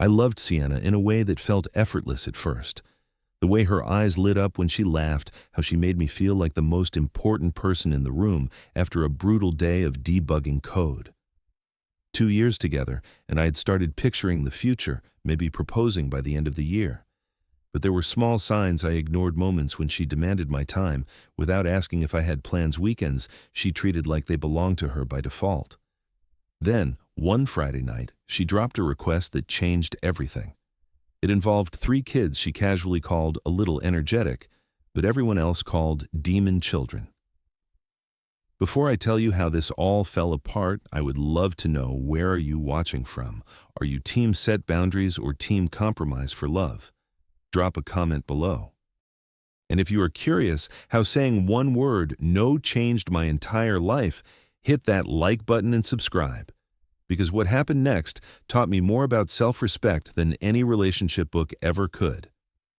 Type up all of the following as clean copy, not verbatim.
I loved Sienna in a way that felt effortless at first. The way her eyes lit up when she laughed, how she made me feel like the most important person in the room after a brutal day of debugging code. 2 years together, and I had started picturing the future, maybe proposing by the end of the year. But there were small signs I ignored, moments when she demanded my time. Without asking if I had plans, weekends she treated like they belonged to her by default. Then, one Friday night, she dropped a request that changed everything. It involved 3 kids she casually called a little energetic, but everyone else called demon children. Before I tell you how this all fell apart, I would love to know, where are you watching from? Are you team set boundaries or team compromise for love? Drop a comment below. And if you are curious how saying one word, no, changed my entire life, hit that like button and subscribe. Because what happened next taught me more about self-respect than any relationship book ever could.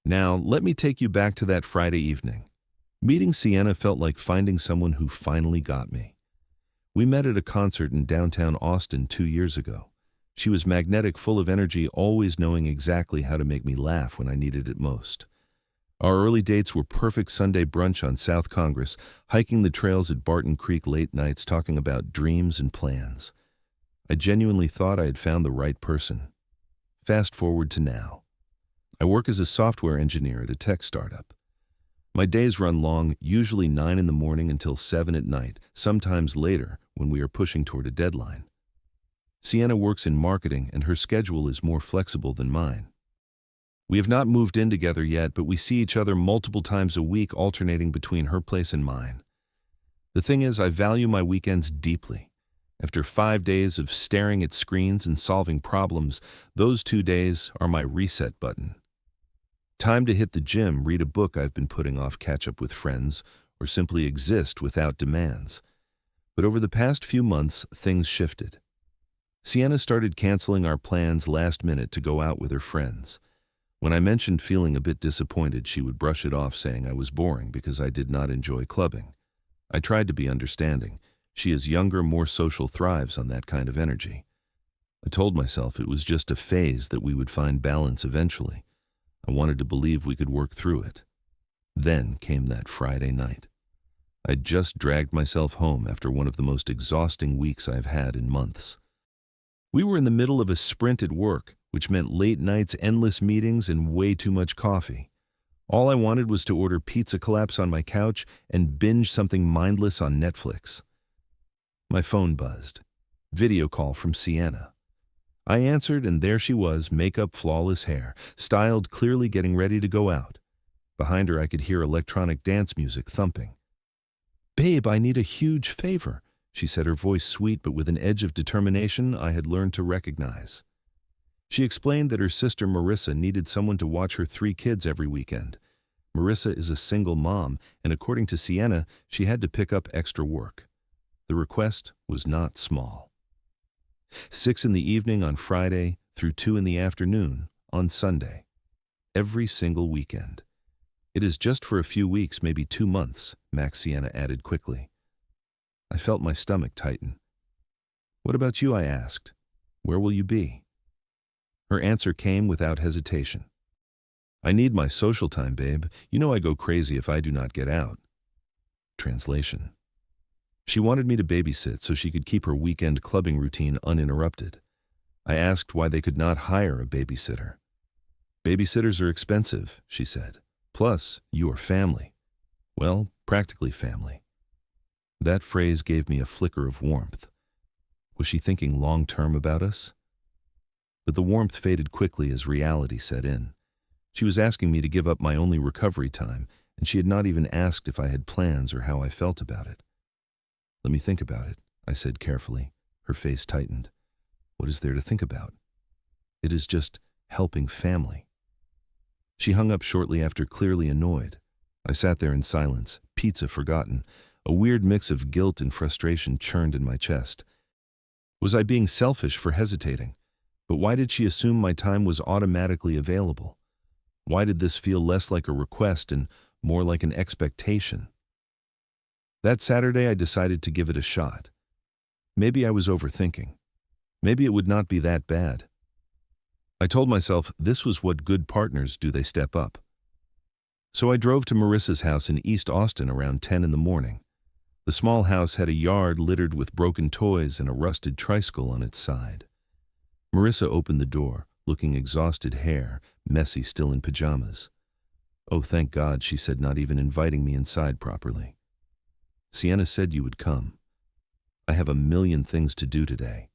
Now, let me take you back to that Friday evening. Meeting Sienna felt like finding someone who finally got me. We met at a concert in downtown Austin 2 years ago. She was magnetic, full of energy, always knowing exactly how to make me laugh when I needed it most. Our early dates were perfect: Sunday brunch on South Congress, hiking the trails at Barton Creek, late nights talking about dreams and plans. I genuinely thought I had found the right person. Fast forward to now. I work as a software engineer at a tech startup. My days run long, usually 9 in the morning until 7 at night, sometimes later when we are pushing toward a deadline. Sienna works in marketing, and her schedule is more flexible than mine. We have not moved in together yet, but we see each other multiple times a week, alternating between her place and mine. The thing is, I value my weekends deeply. After 5 days of staring at screens and solving problems, those 2 days are my reset button. Time to hit the gym, read a book I've been putting off, catch up with friends, or simply exist without demands. But over the past few months, things shifted. Sienna started canceling our plans last minute to go out with her friends. When I mentioned feeling a bit disappointed, she would brush it off, saying I was boring because I did not enjoy clubbing. I tried to be understanding. She is younger, more social, thrives on that kind of energy. I told myself it was just a phase, that we would find balance eventually. I wanted to believe we could work through it. Then came that Friday night. I'd just dragged myself home after one of the most exhausting weeks I've had in months. We were in the middle of a sprint at work, which meant late nights, endless meetings, and way too much coffee. All I wanted was to order pizza, collapse on my couch, and binge something mindless on Netflix. My phone buzzed. Video call from Sienna. I answered, and there she was, makeup, flawless hair, styled, clearly getting ready to go out. Behind her I could hear electronic dance music thumping. "Babe, I need a huge favor," she said, her voice sweet but with an edge of determination I had learned to recognize. She explained that her sister Marissa needed someone to watch her 3 kids every weekend. Marissa is a single mom, and according to Sienna, she had to pick up extra work. The request was not small. 6 in the evening on Friday through 2 in the afternoon on Sunday. Every single weekend. It is just for a few weeks, maybe 2 months, Max, Sienna added quickly. I felt my stomach tighten. "What about you?" I asked. "Where will you be?" Her answer came without hesitation. "I need my social time, babe. You know I go crazy if I do not get out." Translation. She wanted me to babysit so she could keep her weekend clubbing routine uninterrupted. I asked why they could not hire a babysitter. "Babysitters are expensive," she said. "Plus, you are family." Well, practically family. That phrase gave me a flicker of warmth. Was she thinking long-term about us? But the warmth faded quickly as reality set in. She was asking me to give up my only recovery time, and she had not even asked if I had plans or how I felt about it. "Let me think about it," I said carefully. Her face tightened. "What is there to think about? It is just helping family." She hung up shortly after, clearly annoyed. I sat there in silence, pizza forgotten. A weird mix of guilt and frustration churned in my chest. Was I being selfish for hesitating? But why did she assume my time was automatically available? Why did this feel less like a request and more like an expectation? That Saturday I decided to give it a shot. Maybe I was overthinking. Maybe it would not be that bad. I told myself this was what good partners do, they step up. So I drove to Marissa's house in East Austin around 10 in the morning. The small house had a yard littered with broken toys and a rusted tricycle on its side. Marissa opened the door, looking exhausted, hair messy, still in pajamas. "Oh, thank God," she said, not even inviting me inside properly. "Sienna said you would come. I have a million things to do today."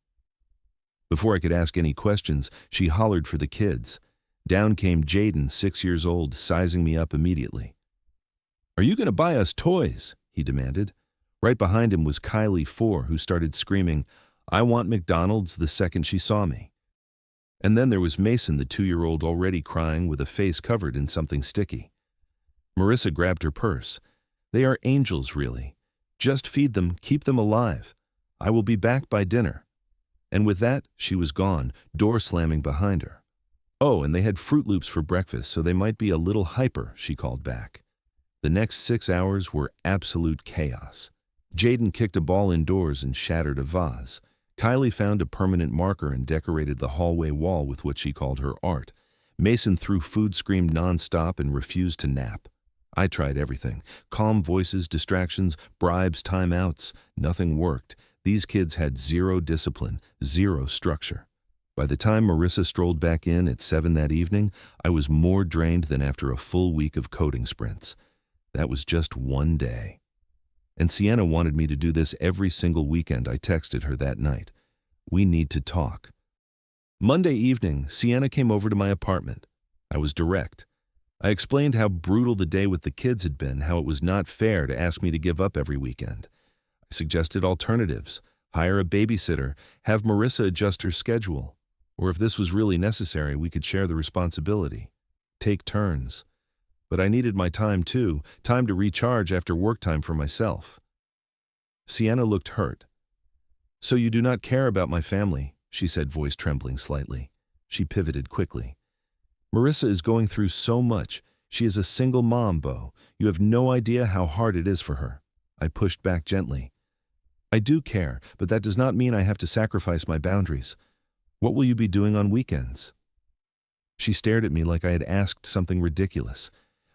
Before I could ask any questions, she hollered for the kids. Down came Jaden, 6 years old, sizing me up immediately. "Are you going to buy us toys?" he demanded. Right behind him was Kylie, 4, who started screaming, "I want McDonald's," the second she saw me. And then there was Mason, the 2-year-old, already crying with a face covered in something sticky. Marissa grabbed her purse. "They are angels, really. Just feed them, keep them alive. I will be back by dinner." And with that, she was gone, door slamming behind her. "Oh, and they had Fruit Loops for breakfast, so they might be a little hyper," she called back. The next 6 hours were absolute chaos. Jaden kicked a ball indoors and shattered a vase. Kylie found a permanent marker and decorated the hallway wall with what she called her art. Mason threw food, screamed nonstop, and refused to nap. I tried everything. Calm voices, distractions, bribes, timeouts. Nothing worked. These kids had zero discipline, zero structure. By the time Marissa strolled back in at 7 that evening, I was more drained than after a full week of coding sprints. That was just one day. And Sienna wanted me to do this every single weekend. I texted her that night. "We need to talk." Monday evening, Sienna came over to my apartment. I was direct. I explained how brutal the day with the kids had been, how it was not fair to ask me to give up every weekend. I suggested alternatives: hire a babysitter, have Marissa adjust her schedule, or if this was really necessary, we could share the responsibility. Take turns. But I needed my time too, time to recharge after work time for myself. Sienna looked hurt. "So you do not care about my family," she said, voice trembling slightly. She pivoted quickly. "Marissa is going through so much. She is a single mom, Beau. You have no idea how hard it is for her." I pushed back gently. "I do care, but that does not mean I have to sacrifice my boundaries. What will you be doing on weekends?" She stared at me like I had asked something ridiculous.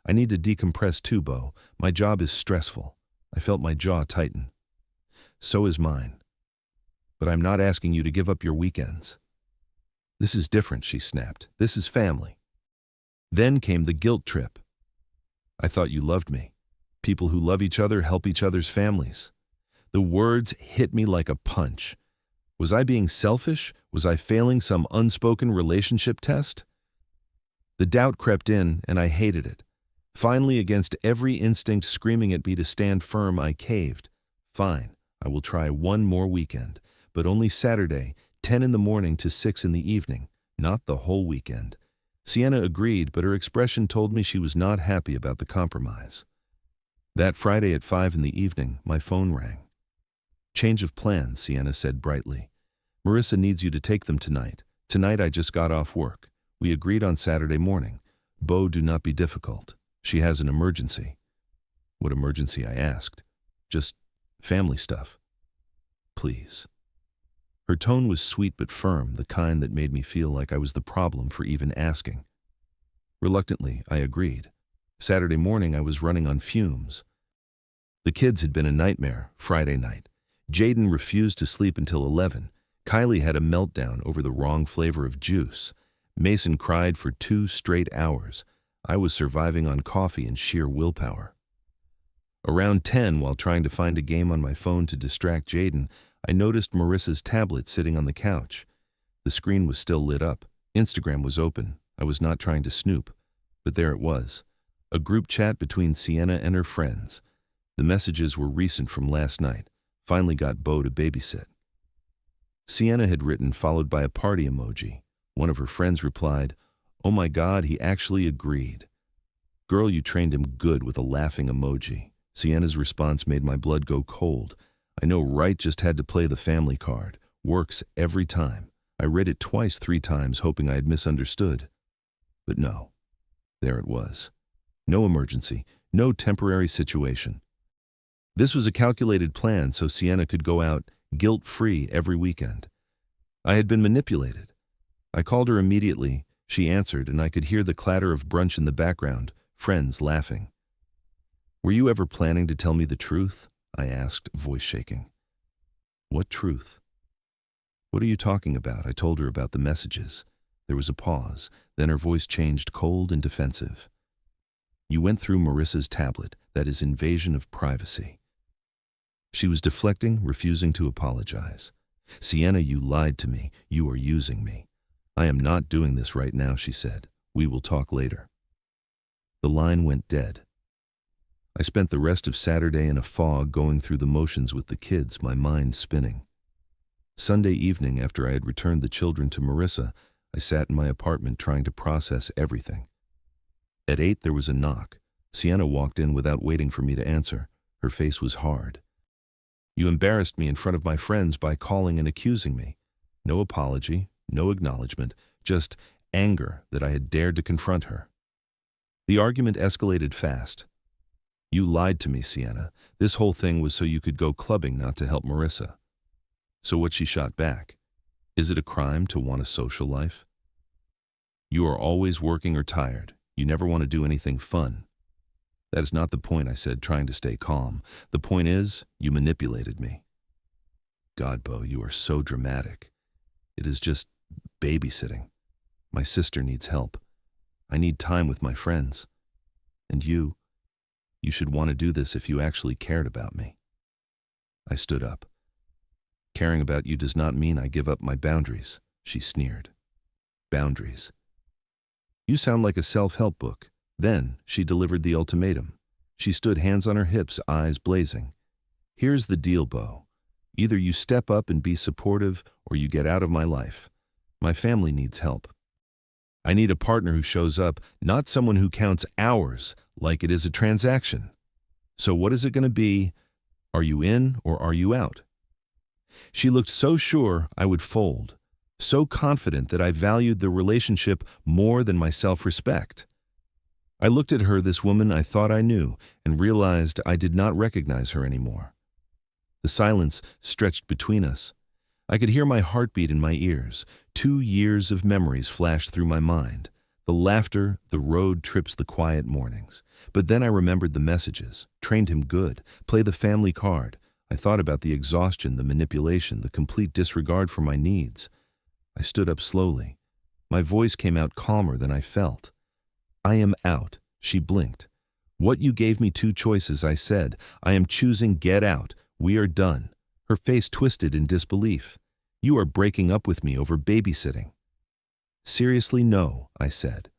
"I need to decompress too, Beau. My job is stressful." I felt my jaw tighten. "So is mine. But I'm not asking you to give up your weekends." "This is different," she snapped. "This is family." Then came the guilt trip. "I thought you loved me. People who love each other help each other's families." The words hit me like a punch. Was I being selfish? Was I failing some unspoken relationship test? The doubt crept in, and I hated it. Finally, against every instinct screaming at me to stand firm, I caved. "Fine, I will try one more weekend, but only Saturday, 10 in the morning to 6 in the evening, not the whole weekend." Sienna agreed, but her expression told me she was not happy about the compromise. That Friday at 5 in the evening, my phone rang. "Change of plans," Sienna said brightly. "Marissa needs you to take them tonight. Tonight I just got off work. We agreed on Saturday morning. Beau, do not be difficult. She has an emergency." "What emergency?" I asked. "Just family stuff. Please." Her tone was sweet but firm, the kind that made me feel like I was the problem for even asking. Reluctantly, I agreed. Saturday morning I was running on fumes. The kids had been a nightmare Friday night. Jaden refused to sleep until 11. Kylie had a meltdown over the wrong flavor of juice. Mason cried for 2 straight hours. I was surviving on coffee and sheer willpower. Around 10, while trying to find a game on my phone to distract Jaden, I noticed Marissa's tablet sitting on the couch. The screen was still lit up. Instagram was open. I was not trying to snoop, but there it was. A group chat between Sienna and her friends. The messages were recent from last night. Finally got Beau to babysit. Sienna had written, followed by a party emoji. One of her friends replied, "Oh my God, he actually agreed." "Girl, you trained him good," with a laughing emoji. Sienna's response made my blood go cold. I know, right? Just had to play the family card. Works every time. I read it twice, 3 times, hoping I had misunderstood. But no. There it was. No emergency. No temporary situation. This was a calculated plan so Sienna could go out guilt-free every weekend. I had been manipulated. I called her immediately. She answered, and I could hear the clatter of brunch in the background, friends laughing. "Were you ever planning to tell me the truth?" I asked, voice shaking. "What truth?" "What are you talking about?" I told her about the messages. There was a pause, then her voice changed cold and defensive. "You went through Marissa's tablet, that is invasion of privacy." She was deflecting, refusing to apologize. "Sienna, you lied to me. You are using me." "I am not doing this right now," she said. "We will talk later." The line went dead. I spent the rest of Saturday in a fog going through the motions with the kids, my mind spinning. Sunday evening, after I had returned the children to Marissa, I sat in my apartment trying to process everything. At 8 there was a knock. Sienna walked in without waiting for me to answer. Her face was hard. "You embarrassed me in front of my friends by calling and accusing me." No apology, no acknowledgement, just anger that I had dared to confront her. The argument escalated fast. "You lied to me, Sienna. This whole thing was so you could go clubbing, not to help Marissa." So what? She shot back. "Is it a crime to want a social life? You are always working or tired. You never want to do anything fun." "That is not the point," I said, trying to stay calm. "The point is, you manipulated me." "God, Beau, you are so dramatic. It is just babysitting. My sister needs help. I need time with my friends. And you should want to do this if you actually cared about me." I stood up. "Caring about you does not mean I give up my boundaries," she sneered. "Boundaries? You sound like a self-help book." Then she delivered the ultimatum. She stood, hands on her hips, eyes blazing. "Here's the deal, Beau. Either you step up and be supportive, or you get out of my life. My family needs help. I need a partner who shows up, not someone who counts hours like it is a transaction. So what is it going to be? Are you in or are you out?" She looked so sure I would fold, so confident that I valued the relationship more than my self-respect. I looked at her, this woman I thought I knew, and realized I did not recognize her anymore. The silence stretched between us. I could hear my heartbeat in my ears. 2 years of memories flashed through my mind. The laughter, the road trips, the quiet mornings. But then I remembered the messages. Trained him good. Play the family card. I thought about the exhaustion, the manipulation, the complete disregard for my needs. I stood up slowly. My voice came out calmer than I felt. "I am out." She blinked. "What? You gave me 2 choices," I said. "I am choosing get out. We are done." Her face twisted in disbelief. "You are breaking up with me over babysitting." "Seriously, no," I said.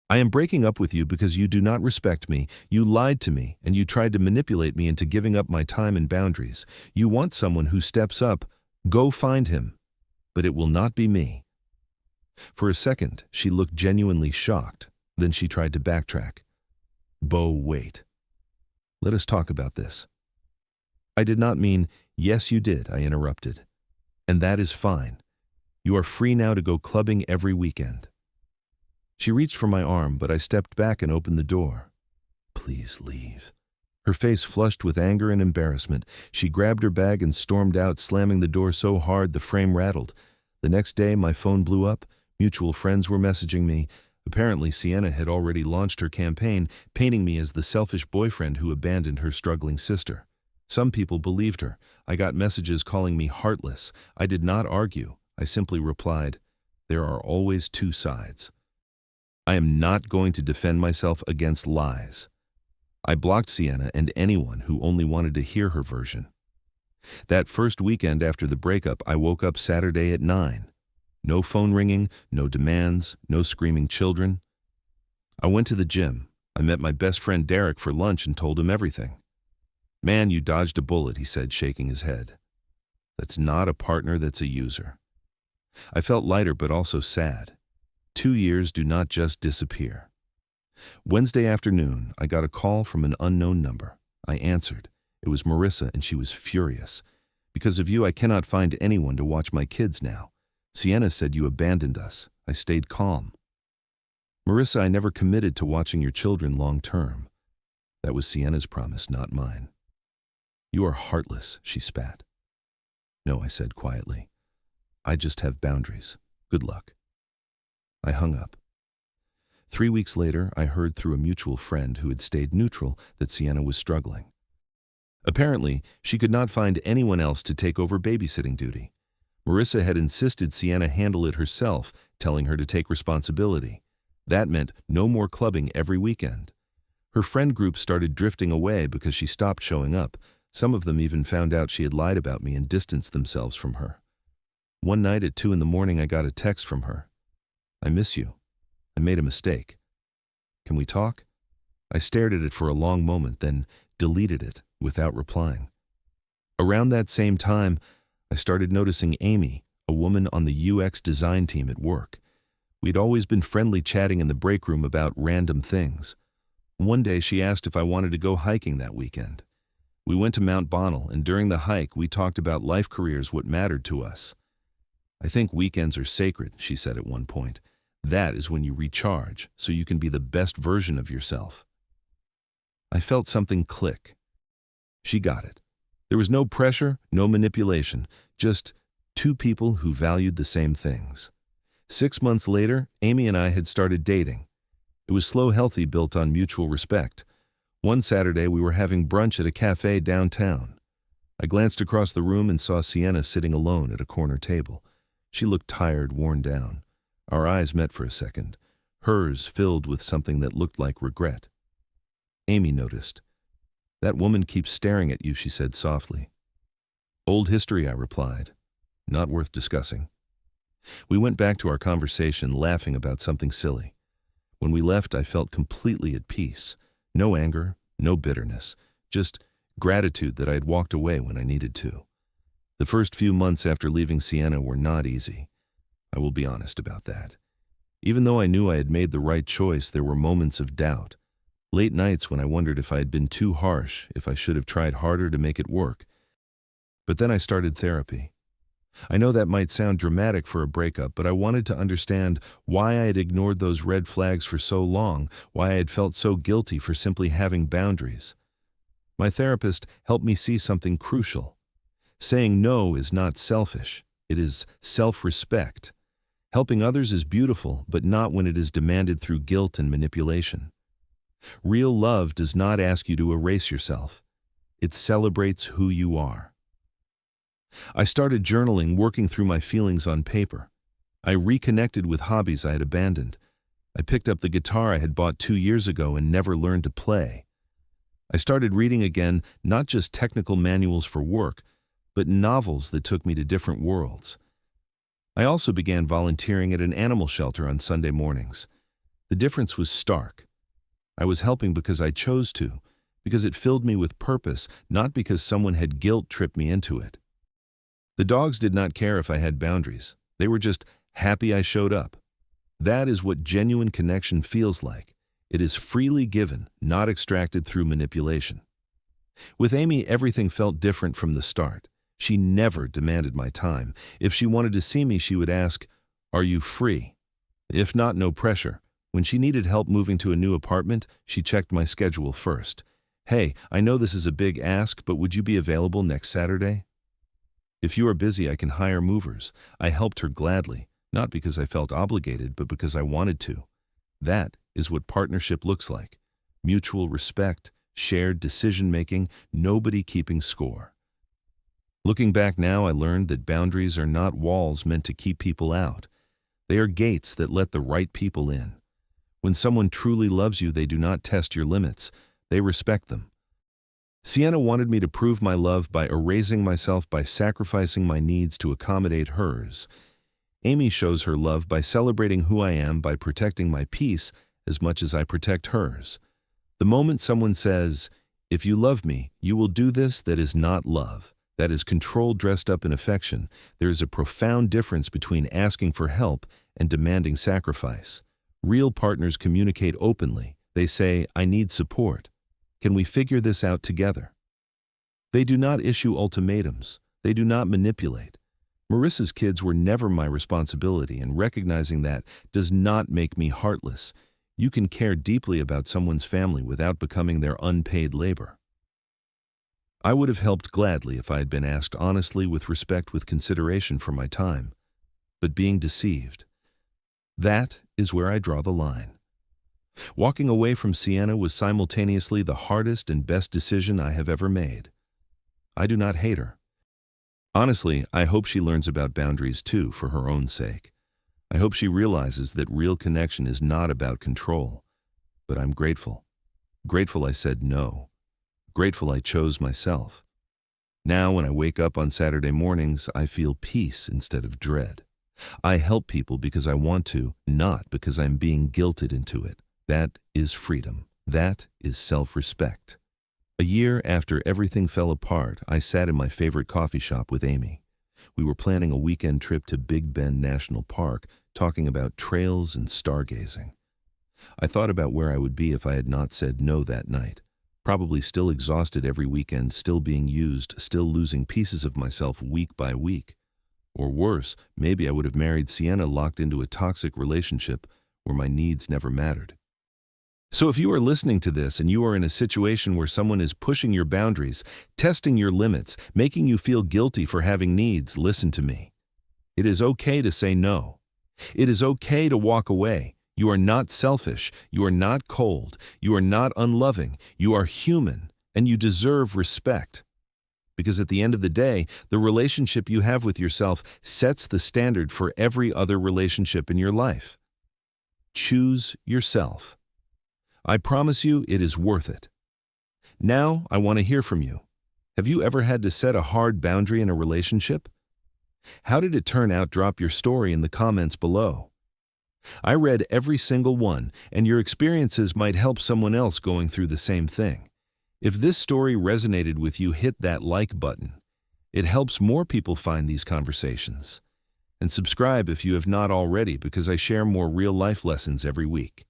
"I am breaking up with you because you do not respect me. You lied to me, and you tried to manipulate me into giving up my time and boundaries. You want someone who steps up. Go find him. But it will not be me." For a second, she looked genuinely shocked. Then she tried to backtrack. "Beau, wait. Let us talk about this." "I did not mean—" "Yes, you did," I interrupted. "And that is fine. You are free now to go clubbing every weekend." She reached for my arm, but I stepped back and opened the door. "Please leave." Her face flushed with anger and embarrassment. She grabbed her bag and stormed out, slamming the door so hard the frame rattled. The next day, my phone blew up. Mutual friends were messaging me. Apparently, Sienna had already launched her campaign, painting me as the selfish boyfriend who abandoned her struggling sister. Some people believed her. I got messages calling me heartless. I did not argue. I simply replied, "There are always 2 sides. I am not going to defend myself against lies." I blocked Sienna and anyone who only wanted to hear her version. That first weekend after the breakup, I woke up Saturday at 9. No phone ringing, no demands, no screaming children. I went to the gym. I met my best friend Derek for lunch and told him everything. "Man, you dodged a bullet," he said, shaking his head. "That's not a partner, that's a user." I felt lighter but also sad. 2 years do not just disappear. Wednesday afternoon, I got a call from an unknown number. I answered. It was Marissa, and she was furious. "Because of you, I cannot find anyone to watch my kids now. Sienna said you abandoned us." I stayed calm. "Marissa, I never committed to watching your children long term." That was Sienna's promise, not mine. "You are heartless," she spat. "No," I said quietly. "I just have boundaries. Good luck." I hung up. 3 weeks later, I heard through a mutual friend who had stayed neutral that Sienna was struggling. Apparently, she could not find anyone else to take over babysitting duty. Marissa had insisted Sienna handle it herself, telling her to take responsibility. That meant no more clubbing every weekend. Her friend group started drifting away because she stopped showing up. Some of them even found out she had lied about me and distanced themselves from her. One night at 2 a.m, I got a text from her. "I miss you. I made a mistake. Can we talk?" I stared at it for a long moment, then deleted it without replying. Around that same time, I started noticing Amy, a woman on the UX design team at work. We'd always been friendly, chatting in the break room about random things. One day she asked if I wanted to go hiking that weekend. We went to Mount Bonnell, and during the hike we talked about life careers, what mattered to us. "I think weekends are sacred," she said at one point. "That is when you recharge, so you can be the best version of yourself." I felt something click. She got it. There was no pressure, no manipulation, just two people who valued the same things. 6 months later, Amy and I had started dating. It was slow, healthy, built on mutual respect. One Saturday, we were having brunch at a cafe downtown. I glanced across the room and saw Sienna sitting alone at a corner table. She looked tired, worn down. Our eyes met for a second, hers filled with something that looked like regret. Amy noticed. "That woman keeps staring at you," she said softly. "Old history," I replied. "Not worth discussing." We went back to our conversation, laughing about something silly. When we left, I felt completely at peace. No anger, no bitterness, just gratitude that I had walked away when I needed to. The first few months after leaving Sienna were not easy. I will be honest about that. Even though I knew I had made the right choice, there were moments of doubt. Late nights when I wondered if I had been too harsh, if I should have tried harder to make it work. But then I started therapy. I know that might sound dramatic for a breakup, but I wanted to understand why I had ignored those red flags for so long, why I had felt so guilty for simply having boundaries. My therapist helped me see something crucial. Saying no is not selfish. It is self-respect. Helping others is beautiful, but not when it is demanded through guilt and manipulation. Real love does not ask you to erase yourself. It celebrates who you are. I started journaling, working through my feelings on paper. I reconnected with hobbies I had abandoned. I picked up the guitar I had bought 2 years ago and never learned to play. I started reading again, not just technical manuals for work, but novels that took me to different worlds. I also began volunteering at an animal shelter on Sunday mornings. The difference was stark. I was helping because I chose to, because it filled me with purpose, not because someone had guilt-tripped me into it. The dogs did not care if I had boundaries. They were just happy I showed up. That is what genuine connection feels like. It is freely given, not extracted through manipulation. With Amy, everything felt different from the start. She never demanded my time. If she wanted to see me, she would ask, "Are you free?" If not, no pressure. When she needed help moving to a new apartment, she checked my schedule first. "Hey, I know this is a big ask, but would you be available next Saturday?" "If you are busy, I can hire movers." I helped her gladly, not because I felt obligated, but because I wanted to. That is what partnership looks like. Mutual respect, shared decision-making, nobody keeping score. Looking back now, I learned that boundaries are not walls meant to keep people out. They are gates that let the right people in. When someone truly loves you, they do not test your limits. They respect them. Sienna wanted me to prove my love by erasing myself, by sacrificing my needs to accommodate hers. Amy shows her love by celebrating who I am, by protecting my peace as much as I protect hers. The moment someone says, "If you love me, you will do this," that is not love. That is control dressed up in affection. There is a profound difference between asking for help and demanding sacrifice. Real partners communicate openly. They say, "I need support. Can we figure this out together?" They do not issue ultimatums. They do not manipulate. Marissa's kids were never my responsibility, and recognizing that does not make me heartless. You can care deeply about someone's family without becoming their unpaid labor. I would have helped gladly if I had been asked honestly, with respect, with consideration for my time. But being deceived, that is where I draw the line. Walking away from Sienna was simultaneously the hardest and best decision I have ever made. I do not hate her. Honestly, I hope she learns about boundaries too, for her own sake. I hope she realizes that real connection is not about control. But I'm grateful. Grateful I said no. Grateful I chose myself. Now, when I wake up on Saturday mornings, I feel peace instead of dread. I help people because I want to, not because I'm being guilted into it. That is freedom. That is self-respect. A year after everything fell apart, I sat in my favorite coffee shop with Amy. We were planning a weekend trip to Big Bend National Park, talking about trails and stargazing. I thought about where I would be if I had not said no that night. Probably still exhausted every weekend, still being used, still losing pieces of myself week by week. Or worse, maybe I would have married Sienna, locked into a toxic relationship where my needs never mattered. So if you are listening to this and you are in a situation where someone is pushing your boundaries, testing your limits, making you feel guilty for having needs, listen to me. It is okay to say no. It is okay to walk away. You are not selfish. You are not cold. You are not unloving. You are human, and you deserve respect. Because at the end of the day, the relationship you have with yourself sets the standard for every other relationship in your life. Choose yourself. I promise you it is worth it. Now, I want to hear from you. Have you ever had to set a hard boundary in a relationship? How did it turn out? Drop your story in the comments below. I read every single one, and your experiences might help someone else going through the same thing. If this story resonated with you, hit that like button. It helps more people find these conversations. And subscribe if you have not already, because I share more real-life lessons every week.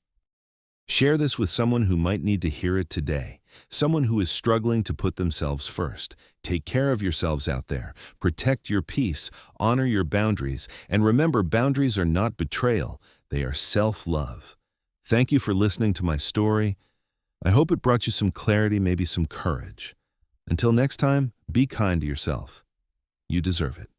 Share this with someone who might need to hear it today, someone who is struggling to put themselves first. Take care of yourselves out there. Protect your peace, honor your boundaries, and remember, boundaries are not betrayal, they are self-love. Thank you for listening to my story. I hope it brought you some clarity, maybe some courage. Until next time, be kind to yourself. You deserve it.